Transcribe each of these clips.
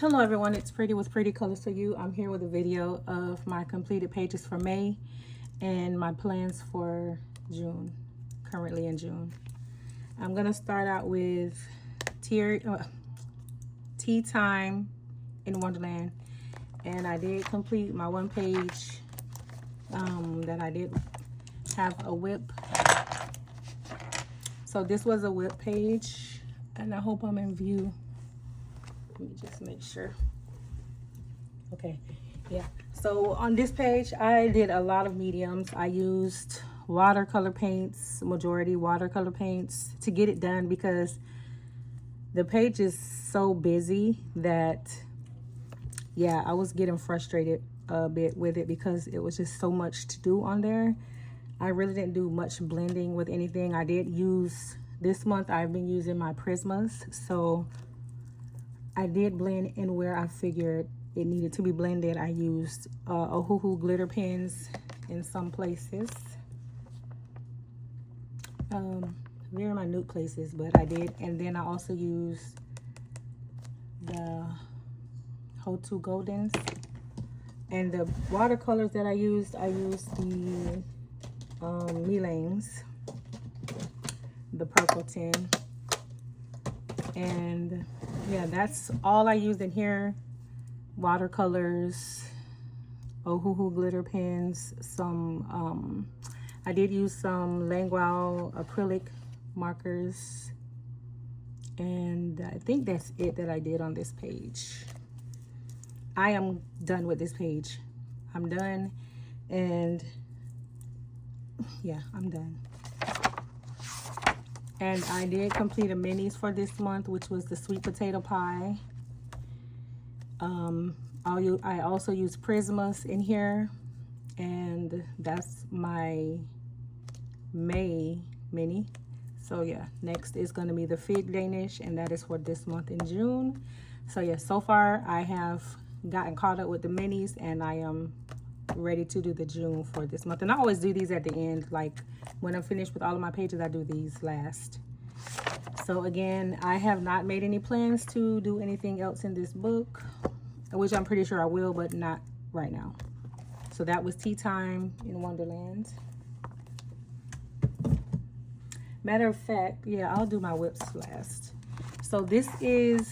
Hello everyone, it's Pretty with Pretty Colors for You. I'm here with a video of my completed pages for May and my plans for June, currently in June. I'm gonna start out with Tea Time in Wonderland, and I did complete my one page that I did have a whip. So this was a whip page, and I hope I'm in view. Let me just make sure. Okay, yeah. So on this page, I did a lot of mediums. I used watercolor paints, majority watercolor paints to get it done because the page is so busy that, yeah, I was getting frustrated a bit with it because it was just so much to do on there. I really didn't do much blending with anything. I did use, this month I've been using my Prismas, so I did blend in where I figured it needed to be blended. I used Ohuhu glitter pens in some places. Very minute places, but I did. And then I also used the Hotu Goldens. And the watercolors that I used the Milanes, the purple tin. And yeah, that's all I used in here. Watercolors, Ohuhu glitter pens, some I did use some Langual acrylic markers, and I think that's it that I did on this page. I am done with this page. I'm done, and yeah, I'm done. And I did complete a minis for this month, which was the sweet potato pie. I also use Prismas in here, and that's my May mini. So yeah, next is going to be the fig Danish, and that is for this month in June. So yeah, so far I have gotten caught up with the minis, and I am ready to do the June for this month. And I always do these at the end, like when I'm finished with all of my pages, I do these last. So again, I have not made any plans to do anything else in this book, which I'm pretty sure I will, but not right now. So that was Tea Time in Wonderland. Matter of fact, yeah, I'll do my whips last. So this is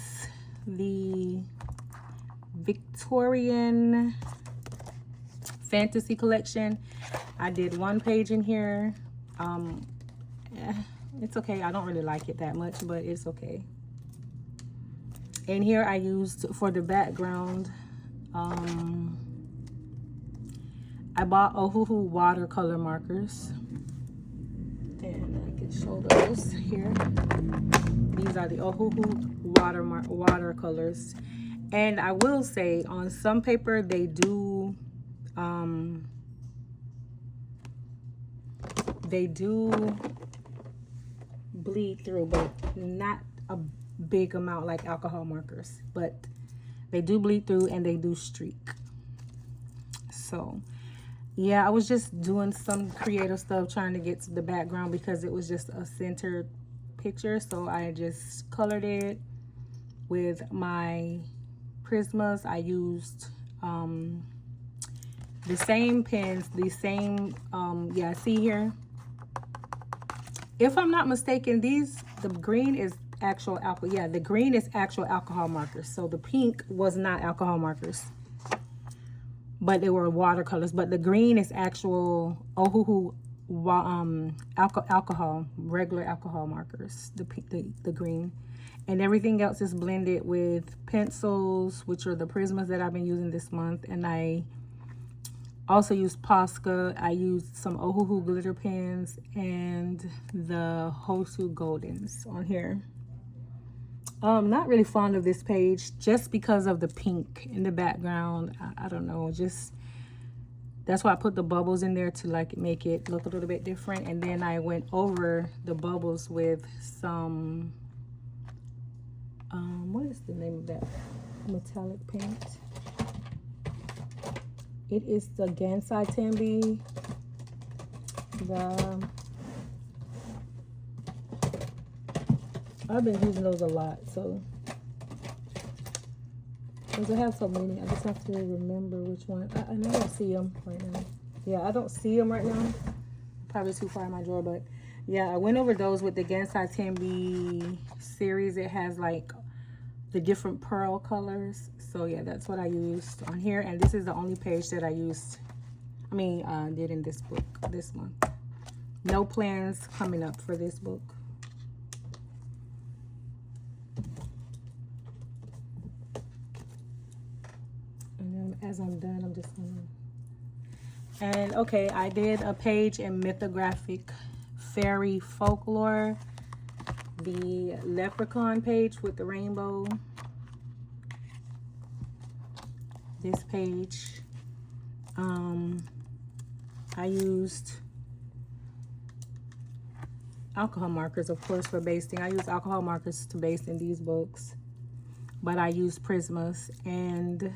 the Victorian Fantasy Collection. I did one page in here. It's okay. I don't really like it that much, but it's okay. And here I used for the background, I bought Ohuhu watercolor markers, and I can show those here. These are the Ohuhu watercolors, and I will say on some paper they do bleed through, but not a big amount like alcohol markers, but they do bleed through and they do streak. So yeah, I was just doing some creative stuff trying to get to the background because it was just a centered picture. So I just colored it with my Prismas. I used the same pens, the same yeah, see here, if I'm not mistaken, the green is actual alcohol. Yeah, the green is actual alcohol markers. So the pink was not alcohol markers, but they were watercolors. But the green is actual Ohuhu alcohol, regular alcohol markers. The green, and everything else is blended with pencils, which are the Prismas that I've been using this month. And I also used Posca. I used some Ohuhu glitter pens and the Hotu Goldens on here. Not really fond of this page just because of the pink in the background. I don't know, just that's why I put the bubbles in there to like make it look a little bit different. And then I went over the bubbles with some what is the name of that metallic paint? It is the Gansai Tambi. I've been using those a lot, so because I have so many. I just have to remember which one. And I don't see them right now. Yeah, I don't see them right now. Probably too far in my drawer, but yeah, I went over those with the Gansai 10B series. It has like the different pearl colors. So yeah, that's what I used on here. And this is the only page that I used, did in this book this month. No plans coming up for this book. And then as I'm done, I'm just gonna... And okay, I did a page in mythographic fairy folklore, the leprechaun page with the rainbow. This page, I used alcohol markers, of course, for basting. I use alcohol markers to baste in these books, but I used Prismas and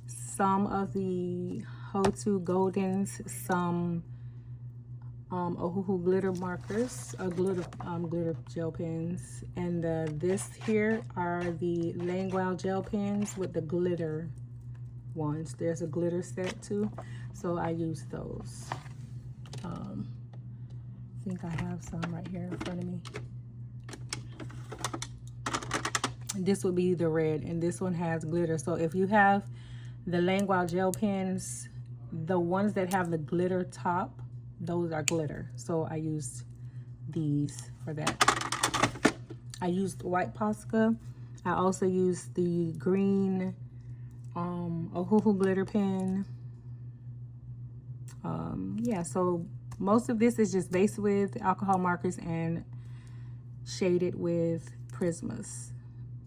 some of the Ho2 Goldens, some Ohuhu glitter markers, glitter gel pens, and this here are the Language gel pens with the glitter ones. There's a glitter set too, so I use those. I think I have some right here in front of me. And this would be the red, and this one has glitter. So if you have the Language gel pens, the ones that have the glitter top, those are glitter. So I used these for that. I used white Posca. I also used the green Ohuhu glitter pen. Yeah, so most of this is just based with alcohol markers and shaded with Prismas.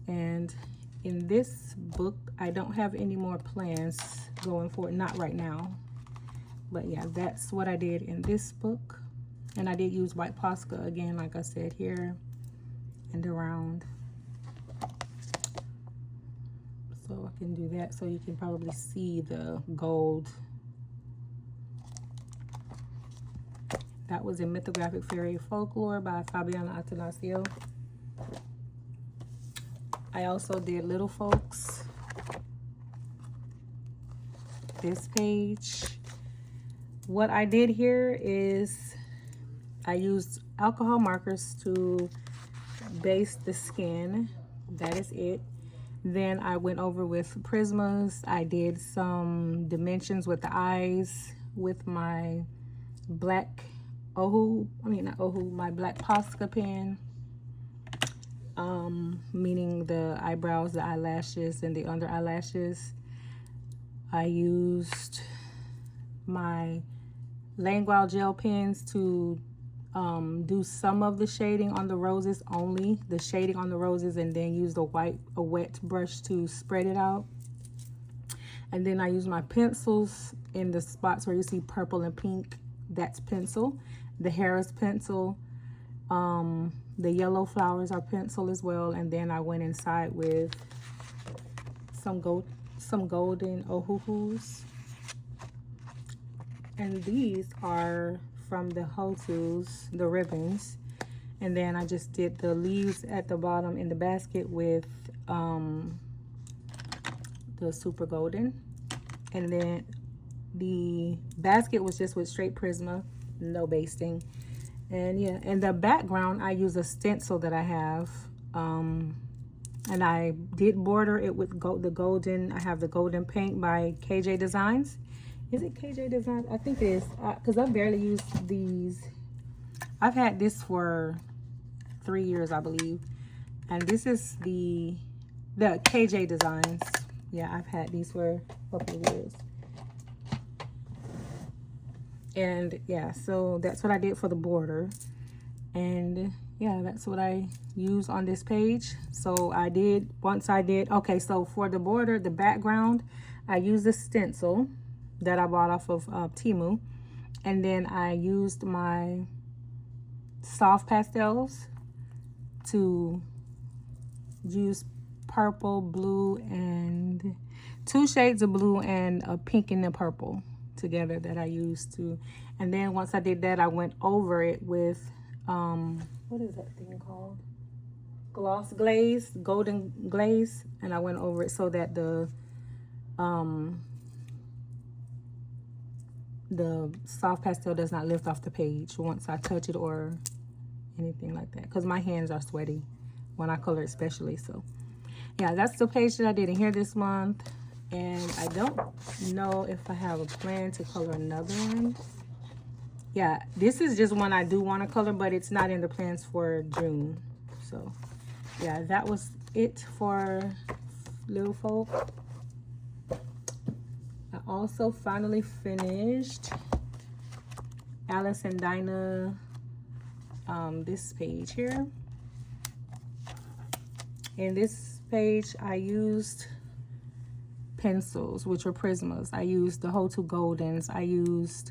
And in this book, I don't have any more plans going forward, not right now. But yeah, that's what I did in this book. And I did use white Posca again, like I said, here and around. So I can do that so you can probably see the gold. That was in Mythographic Fairy Folklore by Fabiana Atanasio. I also did Little Folks. This page. What I did here is I used alcohol markers to base the skin. That is it. Then I went over with Prismas. I did some dimensions with the eyes with my black my black Posca pen. Meaning the eyebrows, the eyelashes, and the under eyelashes. I used my Language gel pens to do some of the shading on the roses, only the shading on the roses, and then use a wet brush to spread it out. And then I use my pencils in the spots where you see purple and pink. That's pencil. The hair is pencil. The yellow flowers are pencil as well. And then I went inside with some golden Ohuhus. And these are from the Ho2s, the ribbons. And then I just did the leaves at the bottom in the basket with the super golden. And then the basket was just with straight Prisma, no basting. And yeah, in the background, I use a stencil that I have. And I did border it with the golden. I have the golden paint by KJ Designs. Is it KJ Designs? I think it is, because I barely used these. I've had this for 3 years, I believe. And this is the KJ Designs. Yeah, I've had these for a couple of years. And yeah, so that's what I did for the border. And yeah, that's what I use on this page. So I did, okay, so for the border, the background, I used a stencil that I bought off of Temu. And then I used my soft pastels to use purple, blue, and 2 shades of blue and a pink and a purple together that I used to. And then once I did that, I went over it with what is that thing called? gloss glaze, golden glaze, and I went over it so that the soft pastel does not lift off the page once I touch it or anything like that, because my hands are sweaty when I color especially. So yeah, that's the page that I did in here this month, and I don't know if I have a plan to color another one. Yeah, this is just one I do want to color, but it's not in the plans for June. So yeah, that was it for Little Folk. I also finally finished Alice and Dinah, this page here. In this page, I used pencils, which were Prismas. I used the Whole Two Goldens. I used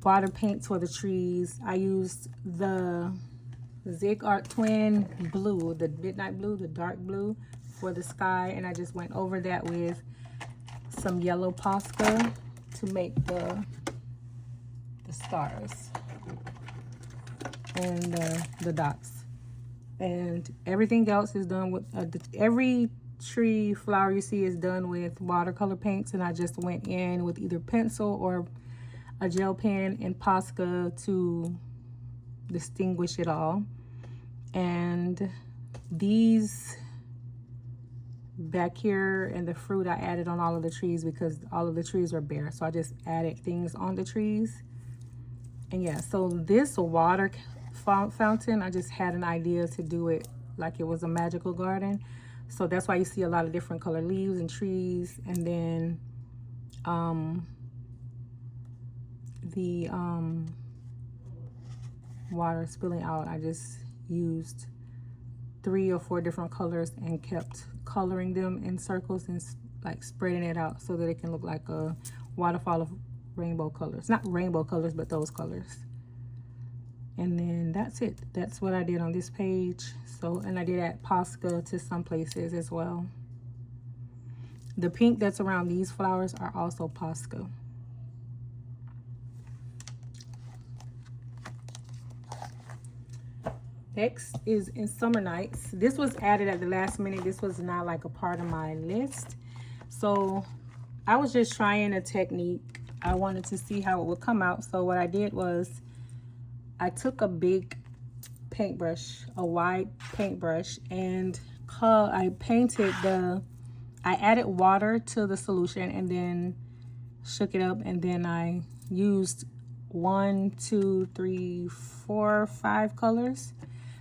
water paints for the trees. I used the Zig Art Twin blue, the midnight blue, the dark blue for the sky, and I just went over that with some yellow Posca to make the stars and the dots. And everything else is done with every tree flower you see is done with watercolor paints, and I just went in with either pencil or a gel pen and Posca to distinguish it all. And these back here and the fruit I added on all of the trees because all of the trees are bare, so I just added things on the trees. And yeah, so this water fountain, I just had an idea to do it like it was a magical garden, so that's why you see a lot of different color leaves and trees. And then the water spilling out, I just used 3 or 4 different colors and kept coloring them in circles and like spreading it out so that it can look like a waterfall of rainbow colors. Not rainbow colors, but those colors. And then that's it. That's what I did on this page. So, and I did add Posca to some places as well. The pink that's around these flowers are also Posca. Next is in Summer Nights. This was added at the last minute. This was not like a part of my list. So I was just trying a technique. I wanted to see how it would come out. So what I did was I took a big paintbrush, a wide paintbrush, and I added water to the solution and then shook it up, and then I used 1, 2, 3, 4, 5 colors.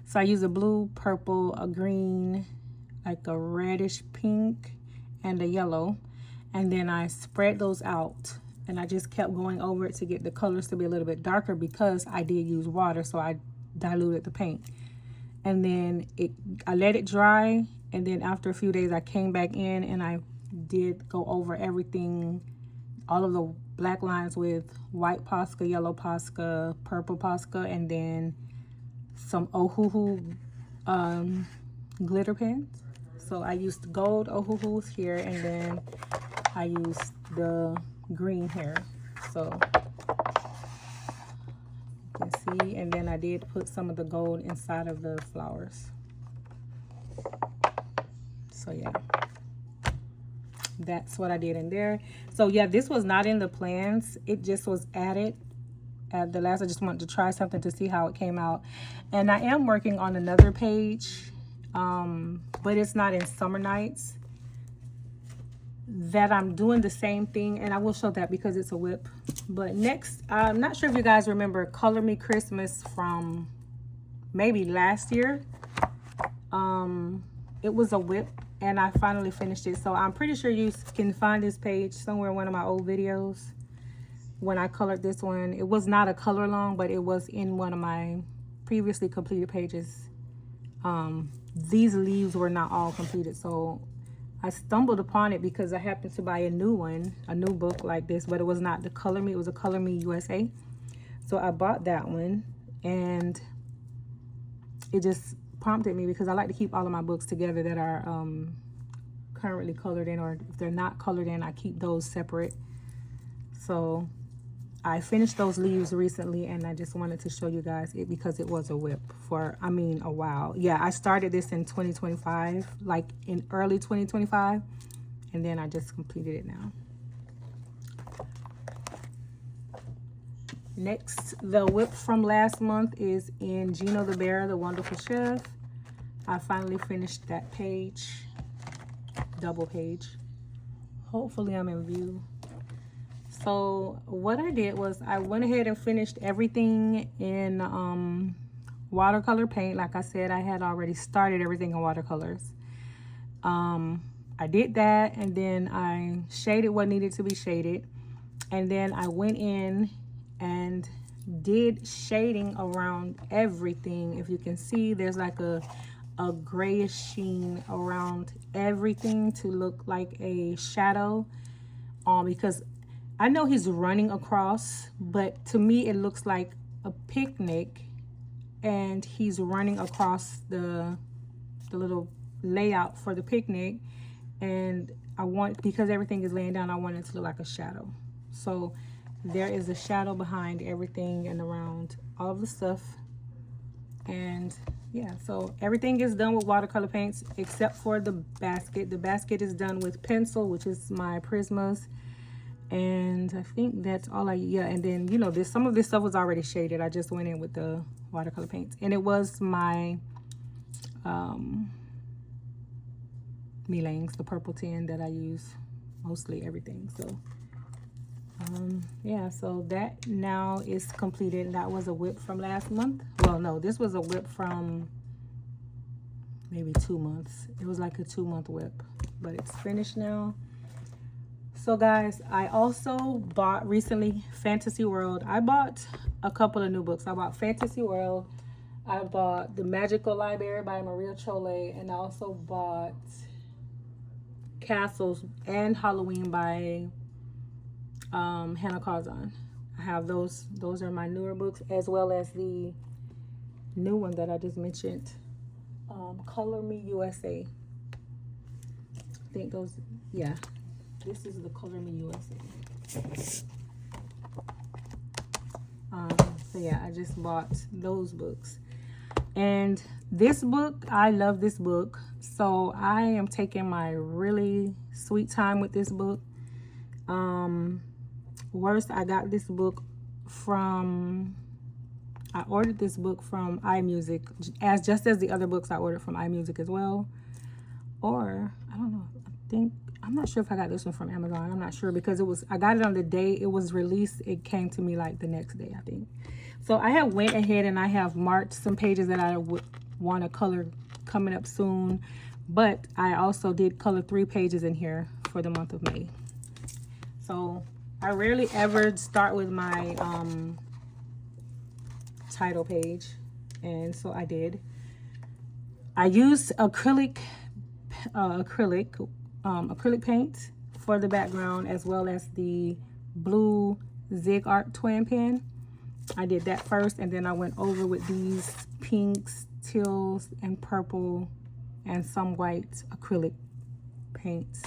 So I used a blue, purple, a green, like a reddish pink, and a yellow. And then I spread those out, and I just kept going over it to get the colors to be a little bit darker because I did use water, so I diluted the paint. And then I let it dry, and then after a few days I came back in and I did go over everything, all of the black lines with white Posca, yellow Posca, purple Posca, and then some Ohuhu glitter pens. So I used gold Ohuhus here, and then I used the green here. So you can see, and then I did put some of the gold inside of the flowers. So yeah, that's what I did in there. So yeah, this was not in the plans. It just was added at the last. I just wanted to try something to see how it came out. And I am working on another page, but it's not in Summer Nights, that I'm doing the same thing, and I will show that because it's a whip. But next, I'm not sure if you guys remember Color Me Christmas from maybe last year. It was a whip, and I finally finished it. So I'm pretty sure you can find this page somewhere in one of my old videos when I colored this one. It was not a color along, but it was in one of my previously completed pages. These leaves were not all completed, so I stumbled upon it because I happened to buy a new one, a new book like this, but it was not the Color Me, it was a Color Me USA. So I bought that one, and it just prompted me because I like to keep all of my books together that are currently colored in, or if they're not colored in, I keep those separate. So I finished those leaves recently, and I just wanted to show you guys it because it was a whip for, I mean, a while. Yeah, I started this in 2025, like in early 2025, and then I just completed it now. Next, the whip from last month is in Gino the Bear, the Wonderful Chef. I finally finished that page, double page. Hopefully I'm in view. So what I did was I went ahead and finished everything in watercolor paint. Like I said, I had already started everything in watercolors. I did that, and then I shaded what needed to be shaded. And then I went in and did shading around everything. If you can see, there's like a grayish sheen around everything to look like a shadow. Because I know he's running across, but to me it looks like a picnic, and he's running across the little layout for the picnic, and because everything is laying down, I want it to look like a shadow. So there is a shadow behind everything and around all of the stuff. And yeah, so everything is done with watercolor paints except for the basket. The basket is done with pencil, which is my Prismas. And I think that's all and then, you know, some of this stuff was already shaded. I just went in with the watercolor paints. And it was my Milangs, the purple tin that I use mostly everything. So yeah, so that now is completed. That was a whip from last month. Well, no, this was a whip from maybe 2 months. It was like a 2-month whip, but it's finished now. So guys, I also bought recently Fantasy World. I bought a couple of new books. I bought Fantasy World. I bought The Magical Library by Maria Chole, and I also bought Castles and Halloween by Hannah Carzon. I have those. Those are my newer books, as well as the new one that I just mentioned, Color Me USA. I think those, yeah. This is the Color Me USA. So yeah, I just bought those books. And this book, I love this book. So I am taking my really sweet time with this book. Worst, I got this book I ordered this book from iMusic, just as the other books I ordered from iMusic as well. Or, I don't know, I'm not sure if I got this one from Amazon. I'm not sure, because I got it on the day it was released. It came to me like the next day, I think. So I have went ahead and I have marked some pages that I would want to color coming up soon. But I also did color 3 pages in here for the month of May. So I rarely ever start with my title page, and so I did. I used acrylic paint for the background, as well as the blue Zig Art twin pen. I did that first, and then I went over with these pinks, teals, and purple, and some white acrylic paints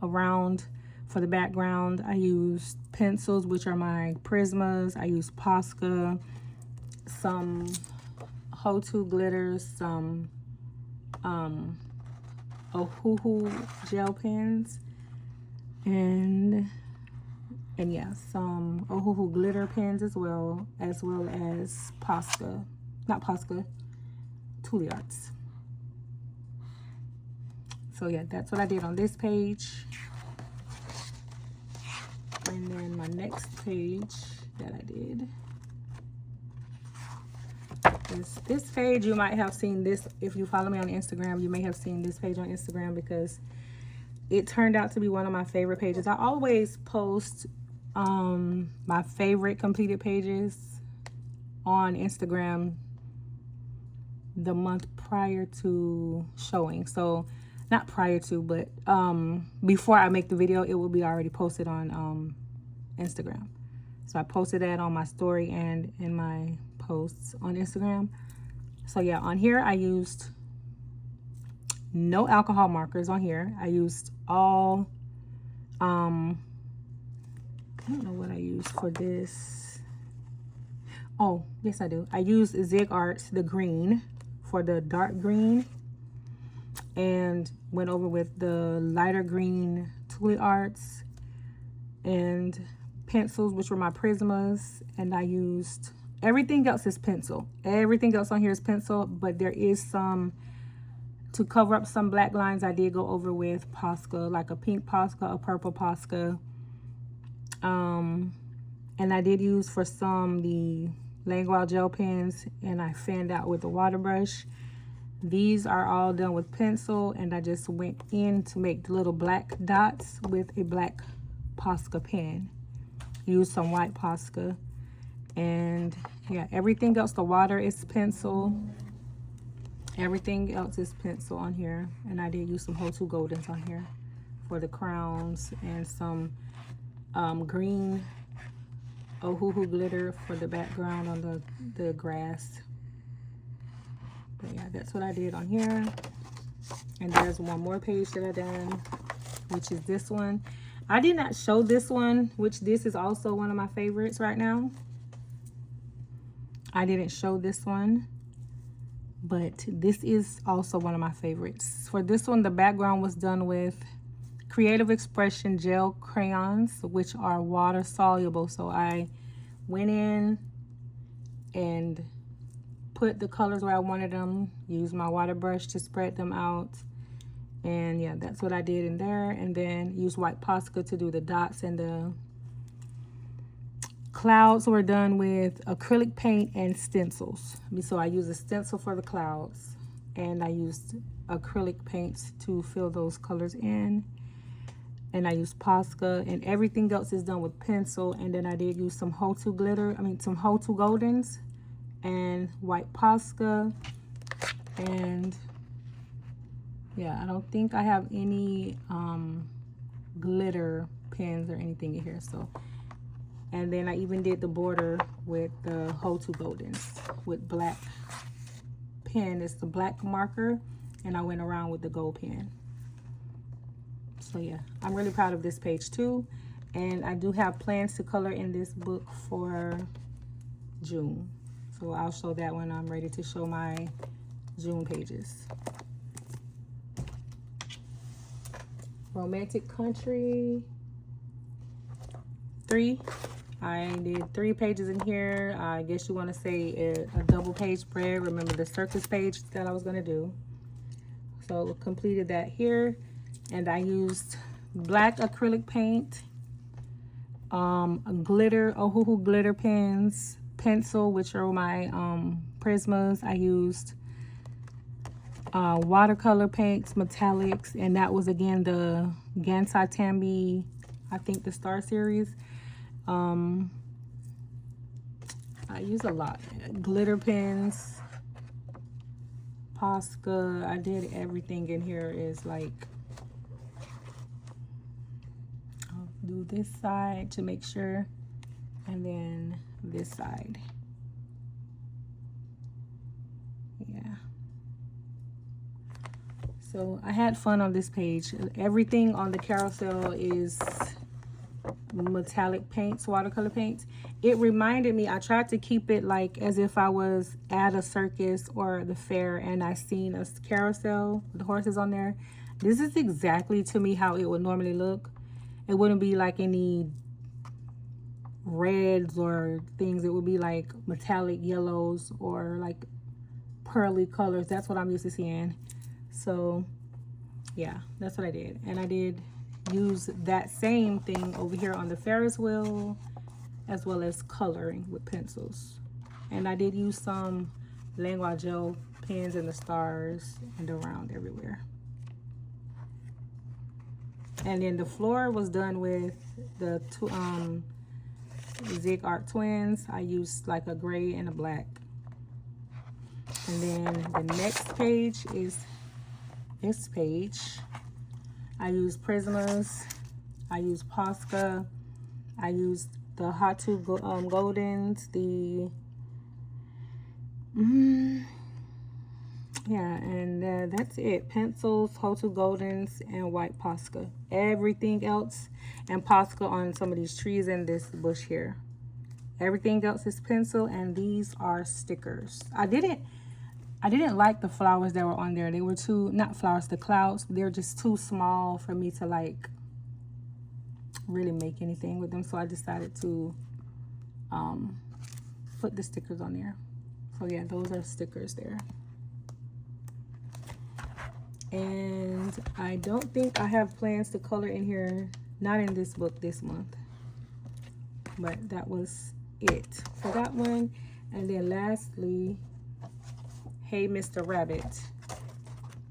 around. For the background, I used pencils, which are my Prismas. I used Posca, some Ho2 glitters, some Ohuhu gel pens, and yeah, some Ohuhu glitter pens as well as Posca, not Posca, Tule Arts. So yeah, that's what I did on this page. And then my next page that I did is this page. You might have seen this if you follow me on Instagram. You may have seen this page on Instagram because it turned out to be one of my favorite pages. I always post my favorite completed pages on Instagram the month prior to showing. So not prior to, but before I make the video, it will be already posted on Instagram. So I posted that on my story and in my posts on Instagram. So yeah, on here I used no alcohol markers on here. I used all I don't know what I use for this. Oh, yes I do. I use Zig Arts, the green, for the dark green. And went over with the lighter green Tule Arts and pencils, which were my Prismas. And I used, everything else is pencil. Everything else on here is pencil, but there is some, to cover up some black lines, I did go over with Posca, like a pink Posca, a purple Posca. And I did use for some the Language gel pens, and I fanned out with a water brush. These are all done with pencil, and I just went in to make the little black dots with a black Posca pen. Use some white Posca. And yeah, everything else, the water is pencil. Everything else is pencil on here. And I did use some Hotu Goldens on here for the crowns, and some green Ohuhu glitter for the background on the grass. But yeah, that's what I did on here. And there's one more page that I done, which is this one. I did not show this one, which this is also one of my favorites right now. I didn't show this one, but this is also one of my favorites. For this one, the background was done with Creative Expression gel crayons, which are water soluble. So I went in and put the colors where I wanted them, used my water brush to spread them out. And yeah, that's what I did in there. And then use white Posca to do the dots, and the clouds were done with acrylic paint and stencils. So I used a stencil for the clouds, and I used acrylic paints to fill those colors in. And I used Posca, and everything else is done with pencil. And then I did use some Hotu glitter, some Hotu Goldens and white Posca. And yeah, I don't think I have any glitter pens or anything in here. So, and then I even did the border with the Hotu Goldens with black pen. It's the black marker, and I went around with the gold pen. So yeah, I'm really proud of this page too. And I do have plans to color in this book for June. So I'll show that when I'm ready to show my June pages. Romantic Country 3. I did 3 pages in here. I guess you want to say a double page spread. Remember the circus page that I was going to do. So completed that here. And I used black acrylic paint, glitter, Ohuhu glitter pens, pencil, which are my Prismas. I used watercolor paints, metallics, and that was again the Gansai Tambi, I think the Star Series. I use a lot. Glitter pens, Posca. I did everything in here is like, I'll do this side to make sure, and then this side. Yeah. So I had fun on this page. Everything on the carousel is metallic paints, watercolor paints. It reminded me, I tried to keep it like as if I was at a circus or the fair and I seen a carousel with the horses on there. This is exactly to me how it would normally look. It wouldn't be like any reds or things. It would be like metallic yellows or like pearly colors. That's what I'm used to seeing. So yeah, that's what I did. And I did use that same thing over here on the Ferris wheel, as well as coloring with pencils. And I did use some Language gel pens in the stars and around everywhere. And then the floor was done with the two Zig Art Twins. I used like a gray and a black. And then the next page is this page. I used Prismas, I used Posca, I used the Hotu Goldens, the yeah, and that's it. Pencils, Hotu Goldens, and white Posca. Everything else, and Posca on some of these trees and this bush here. Everything else is pencil, and these are stickers. I didn't like the flowers that were on there. They were too, not flowers, the clouds. They're just too small for me to like really make anything with them. So I decided to put the stickers on there. So yeah, those are stickers there. And I don't think I have plans to color in here, not in this book this month. But that was it for that one. And then lastly, Hey Mr. Rabbit,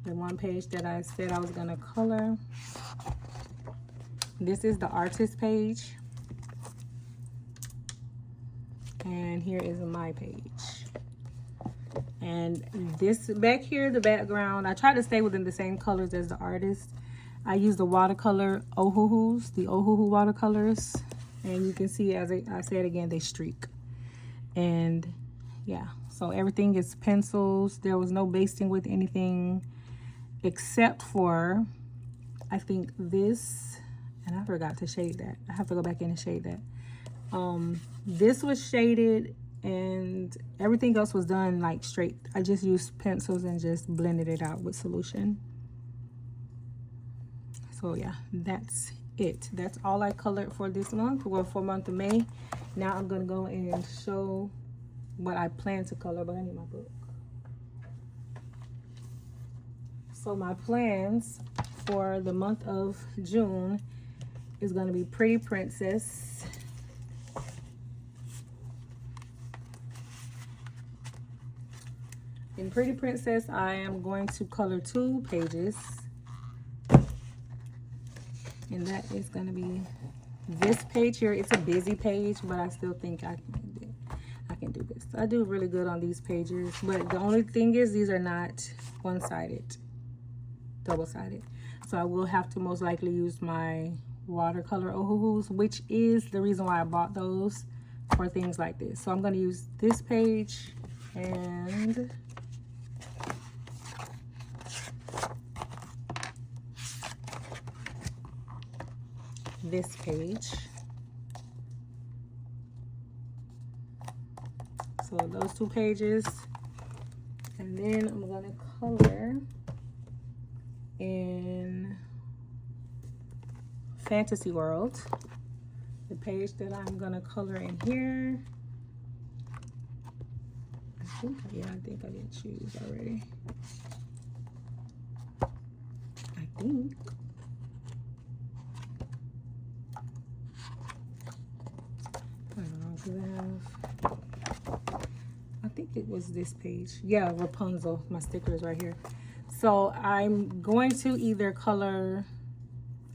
the one page that I said I was gonna color. This is the artist page, and here is my page. And this back here, the background, I try to stay within the same colors as the artist. I use the watercolor Ohuhus, the Ohuhu watercolors, and you can see, as I said again, they streak. And yeah, so everything is pencils. There was no basting with anything except for, I think this, and I forgot to shade that. I have to go back in and shade that. This was shaded, and everything else was done like straight. I just used pencils and just blended it out with solution. So yeah, that's it. That's all I colored for this month, well, for month of May. Now I'm gonna go and show what I plan to color, but I need my book. So my plans for the month of June is gonna be Pretty Princess. In Pretty Princess, I am going to color 2 pages. And that is going to be this page here. It's a busy page, but I still think I can do this. I do really good on these pages, but the only thing is these are not one-sided, double-sided. So I will have to most likely use my watercolor Ohuhus, which is the reason why I bought those, for things like this. So I'm going to use this page and this page. So those 2 pages, and then I'm gonna color in Fantasy World, the page that I'm gonna color in here. I think I did choose already. I think. I think it was this page. Yeah, Rapunzel. My sticker is right here. So I'm going to either color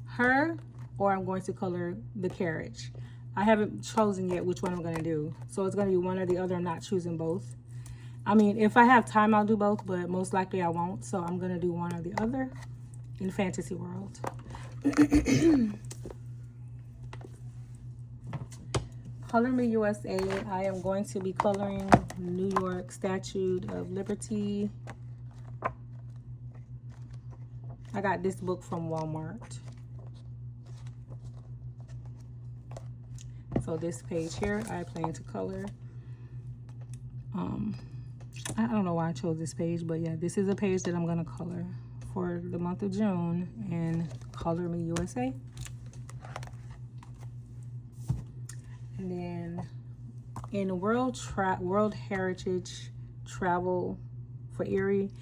her or I'm going to color the carriage. I haven't chosen yet which one I'm going to do. So it's going to be one or the other. I'm not choosing both. I mean, if I have time, I'll do both, but most likely I won't. So I'm going to do one or the other in Fantasy World. Color Me USA, I am going to be coloring New York Statue of Liberty. I got this book from Walmart. So this page here, I plan to color. I don't know why I chose this page, but yeah, this is a page that I'm gonna color for the month of June in Color Me USA. And then in World Heritage Travel for Erie,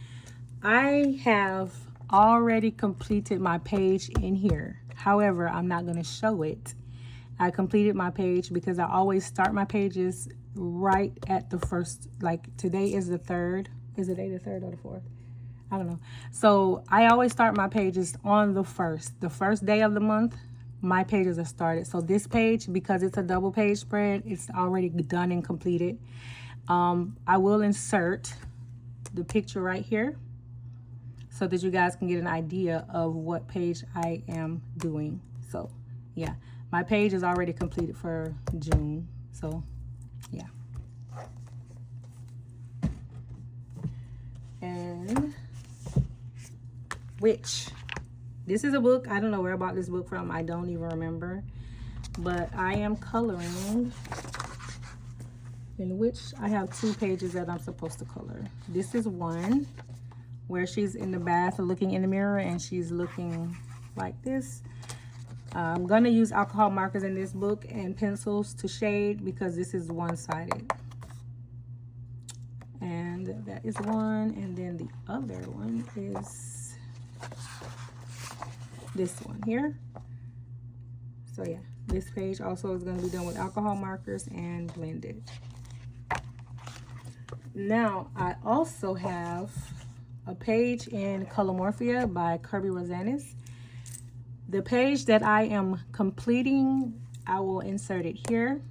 I have already completed my page in here. However, I'm not going to show it. I completed my page because I always start my pages right at the first, like today is the 3rd. Is it the 3rd or the 4th? I don't know. So I always start my pages on the 1st. The first day of the month, my pages are started. So this page, because it's a double page spread, it's already done and completed. I will insert the picture right here so that you guys can get an idea of what page I am doing. So yeah, my page is already completed for June. So yeah. And which This is a book. I don't know where I bought this book from. I don't even remember. But I am coloring, in which I have 2 pages that I'm supposed to color. This is one where she's in the bath looking in the mirror and she's looking like this. I'm gonna use alcohol markers in this book and pencils to shade because this is one-sided. And that is one, and then the other one is this one here. So yeah, this page also is going to be done with alcohol markers and blended. Now I also have a page in Colormorphia by Kirby Rosanis. The page that I am completing, I will insert it here.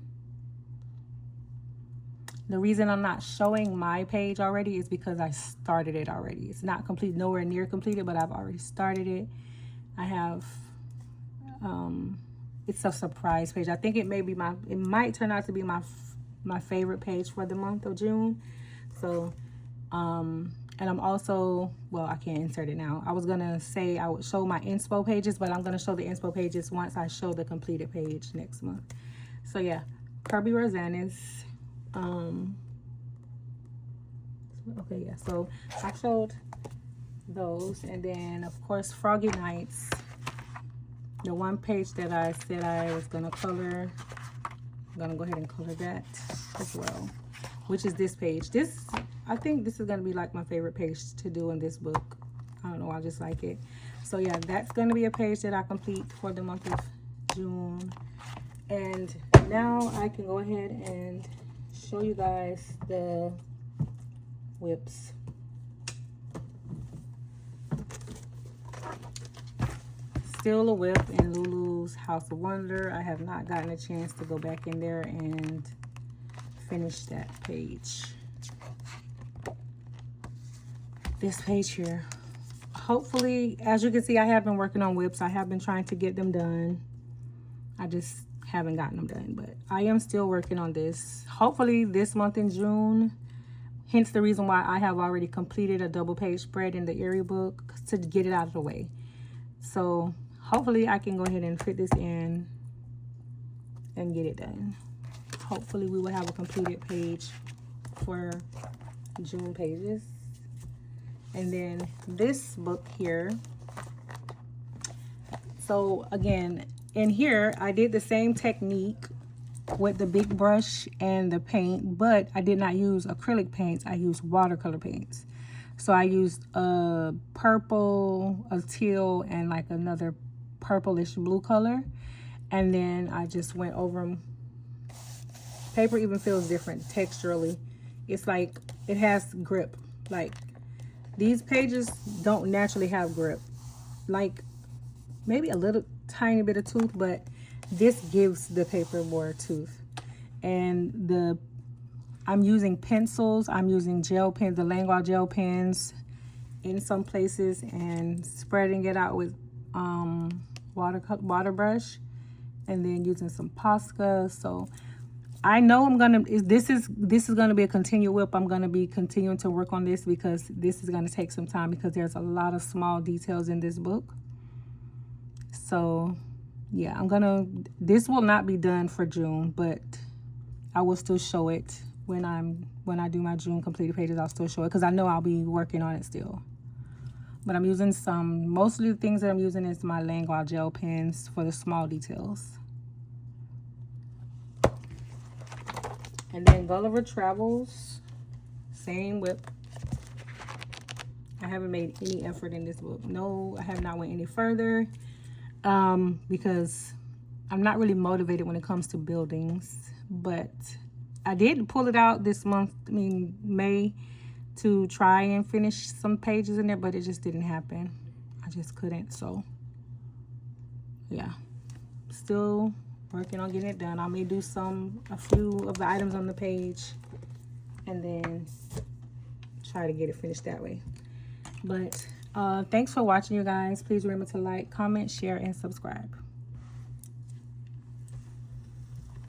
The reason I'm not showing my page already is because I started it already. It's not complete, nowhere near completed, but I've already started it. I have, it's a surprise page. I think it may be it might turn out to be my favorite page for the month of June. So, and I'm also, well, I can't insert it now. I was gonna say I would show my inspo pages, but I'm gonna show the inspo pages once I show the completed page next month. So yeah, Kirby Rosanis. Okay, yeah, so I showed those, and then of course Froggy Nights, the one page that I said I was gonna color. I'm gonna go ahead and color that as well, which is this page. I think this is gonna be like my favorite page to do in this book. I don't know, I just like it. So yeah, that's gonna be a page that I complete for the month of June. And now I can go ahead and show you guys the whips. Still a whip in Lulu's House of Wonder. I have not gotten a chance to go back in there and finish that page. This page here. Hopefully, as you can see, I have been working on whips. I have been trying to get them done. I just haven't gotten them done, but I am still working on this. Hopefully this month in June, hence the reason why I have already completed a double page spread in the Erie book to get it out of the way. So hopefully I can go ahead and fit this in and get it done. Hopefully we will have a completed page for June pages. And then this book here. So again, in here, I did the same technique with the big brush and the paint, but I did not use acrylic paints. I used watercolor paints. So I used a purple, a teal, and like another purplish blue color. And then I just went over them. Paper even feels different texturally. It's like, it has grip. Like, these pages don't naturally have grip. Like, maybe a little tiny bit of tooth, but this gives the paper more tooth. And I'm using pencils, I'm using gel pens, the Language gel pens in some places, and spreading it out with water brush, and then using some Posca. So I know this is gonna be a continual whip. I'm gonna be continuing to work on this because this is gonna take some time because there's a lot of small details in this book. So yeah, this will not be done for June, but I will still show it when I do my June completed pages. I'll still show it because I know I'll be working on it still. But I'm using mostly the things that I'm using is my Language gel pens for the small details. And then Gulliver Travels, same whip. I haven't made any effort in this book. No, I have not went any further. Because I'm not really motivated when it comes to buildings, but I did pull it out this month, May, to try and finish some pages in there, but it just didn't happen. I just couldn't. So yeah, still working on getting it done. I may do a few of the items on the page and then try to get it finished that way. But thanks for watching, you guys. Please remember to like, comment, share, and subscribe.